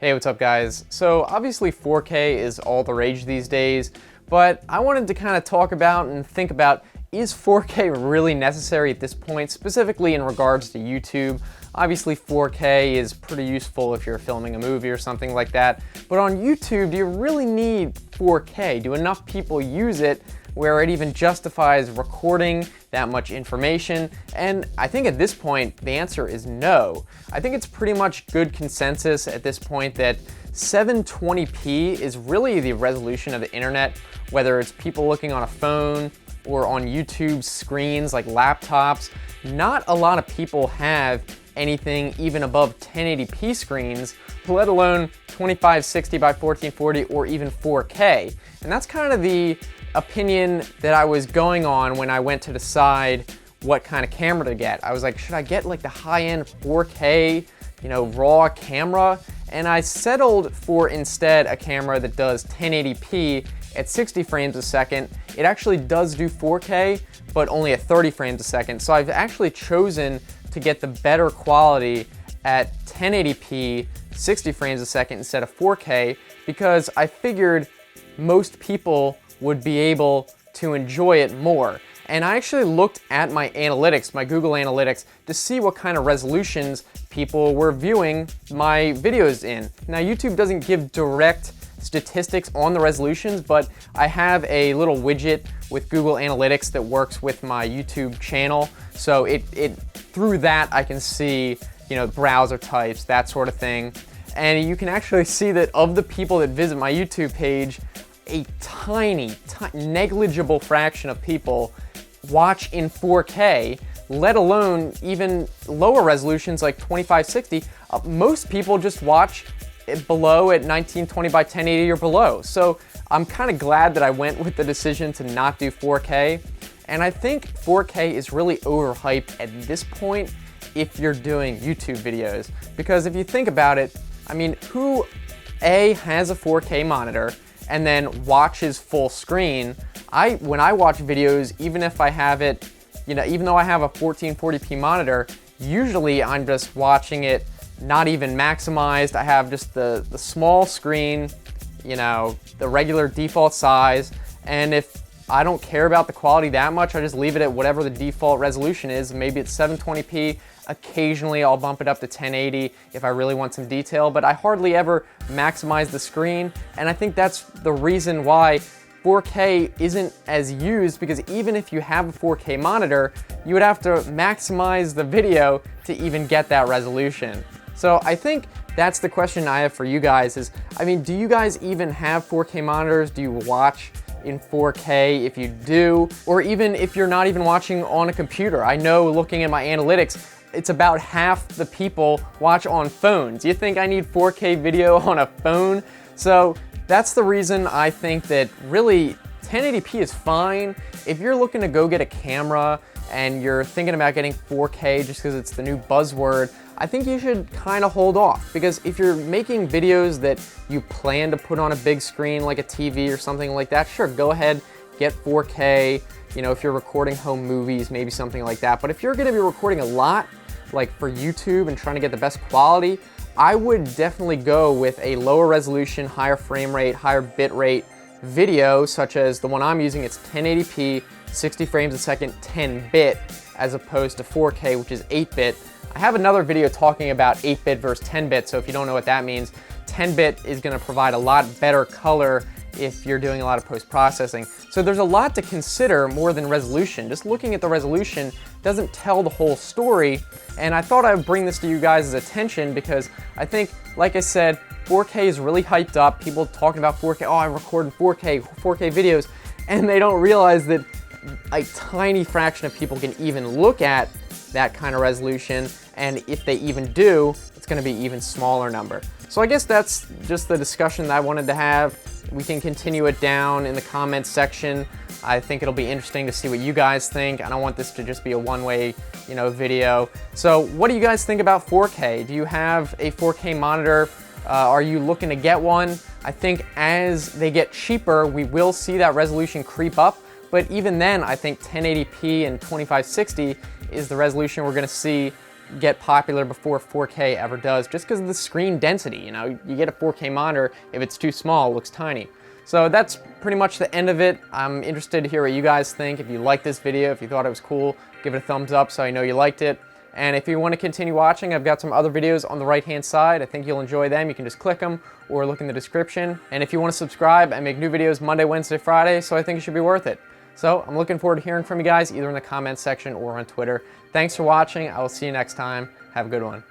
Hey, what's up guys? So obviously 4K is all the rage these days, but I wanted to kind of talk about and think about, is 4K really necessary at this point, specifically in regards to YouTube? Obviously 4K is pretty useful if you're filming a movie or something like that, but on YouTube, do you really need 4K? Do enough people use it where it even justifies recording that much information? And I think at this point, the answer is no. I think it's pretty much good consensus at this point that 720p is really the resolution of the internet, whether it's people looking on a phone or on YouTube screens like laptops. Not a lot of people have anything even above 1080p screens, let alone 2560 by 1440 or even 4K. And that's kind of the opinion that I was going on when I went to decide what kind of camera to get. I was like, should I get like the high-end 4K, raw camera? And I settled for instead a camera that does 1080p at 60 frames a second. It actually does do 4K, but only at 30 frames a second. So I've actually chosen to get the better quality at 1080p, 60 frames a second instead of 4K, because I figured most people would be able to enjoy it more. And I actually looked at my analytics, my Google Analytics, to see what kind of resolutions people were viewing my videos in. Now, YouTube doesn't give direct statistics on the resolutions, but I have a little widget with Google Analytics that works with my YouTube channel. So through that, I can see, browser types, that sort of thing. And you can actually see that of the people that visit my YouTube page, a tiny, negligible fraction of people watch in 4K, let alone even lower resolutions like 2560. Most people just watch it below at 1920 by 1080 or below. So I'm kind of glad that I went with the decision to not do 4K. And I think 4K is really overhyped at this point if you're doing YouTube videos. Because if you think about it, I mean, who has a 4K monitor and then watches full screen? When I watch videos, even if I have it, even though I have a 1440p monitor, usually I'm just watching it not even maximized. I have just the small screen, the regular default size, and if I don't care about the quality that much, I just leave it at whatever the default resolution is. Maybe it's 720p. Occasionally I'll bump it up to 1080 if I really want some detail, but I hardly ever maximize the screen. And I think that's the reason why 4K isn't as used, because even if you have a 4K monitor, you would have to maximize the video to even get that resolution. So I think that's the question I have for you guys is, do you guys even have 4K monitors? Do you watch in 4K? If you do, or even if you're not even watching on a computer. I know, looking at my analytics, it's about half the people watch on phones. You think I need 4K video on a phone? So that's the reason I think that really 1080p is fine. If you're looking to go get a camera and you're thinking about getting 4K just because it's the new buzzword, I think you should kind of hold off, because if you're making videos that you plan to put on a big screen like a TV or something like that, sure, go ahead, get 4K. If you're recording home movies, maybe something like that. But if you're gonna be recording a lot, like for YouTube and trying to get the best quality, I would definitely go with a lower resolution, higher frame rate, higher bit rate video, such as the one I'm using. It's 1080p, 60 frames a second, 10-bit, as opposed to 4K, which is 8-bit. I have another video talking about 8-bit versus 10-bit, so if you don't know what that means, 10-bit is gonna provide a lot better color if you're doing a lot of post-processing. So there's a lot to consider more than resolution. Just looking at the resolution doesn't tell the whole story, and I thought I would bring this to you guys' attention because I think, like I said, 4K is really hyped up. People talking about 4K, oh, I'm recording 4K videos, and they don't realize that a tiny fraction of people can even look at that kind of resolution, and if they even do, it's gonna be even smaller number. So I guess that's just the discussion that I wanted to have. We can continue it down in the comments section. I think it'll be interesting to see what you guys think. I don't want this to just be a one-way, video. So what do you guys think about 4K? Do you have a 4K monitor? Are you looking to get one? I think as they get cheaper, we will see that resolution creep up. But even then, I think 1080p and 2560 is the resolution we're gonna see get popular before 4K ever does, just because of the screen density. You know, you get a 4K monitor, if it's too small, it looks tiny. So that's pretty much the end of it. I'm interested to hear what you guys think. If you liked this video, if you thought it was cool, give it a thumbs up so I know you liked it. And if you want to continue watching, I've got some other videos on the right-hand side. I think you'll enjoy them. You can just click them or look in the description. And if you want to subscribe, I make new videos Monday, Wednesday, Friday, so I think it should be worth it. So I'm looking forward to hearing from you guys, either in the comments section or on Twitter. Thanks for watching. I will see you next time. Have a good one.